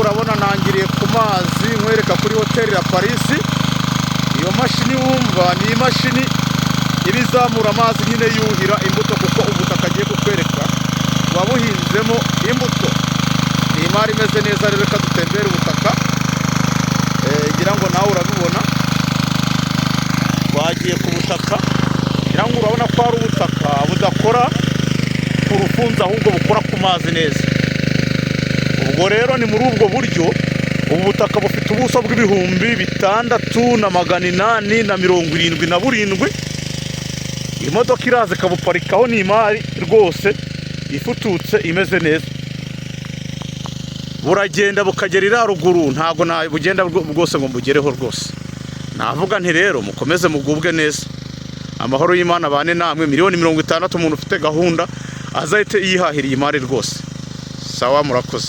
urabona nangiriye ku mazi nkwereka kuri hoteli La Paris. Iyo mashini wumva ni imashini ibizamura amazi nyine yuhira imbuto, kuko ubutaka agiye kukwereka wabuhinzemo imbuto. Ni imari imeze neza rero, reka dutembere ubutaka. Ngira ngo nawe urabibona, twagiye ku butaka. Ngira ngo urabona ko ari ubutaka budakora ku rufunzo, ahubwo bukora ku mazi neza. Ubwo rero ni muri ubwo buryo ubu butaka bufite ubuso bw'ibihumbi 6,877. Imodoka iraza ikabuparikaho. Ni imari rwose ifututse imeze neza. Buragenda bukagera iri haruguru, ntabwo bugenda bwose ngo mbugereho rwose. Navuga nti rero mukomeze mugubwe neza, amahoro y'Imana bane namwe. 60,000,000 umuntu ufite gahunda azahite yihahira iyi mari rwose. Sawa, murakoze.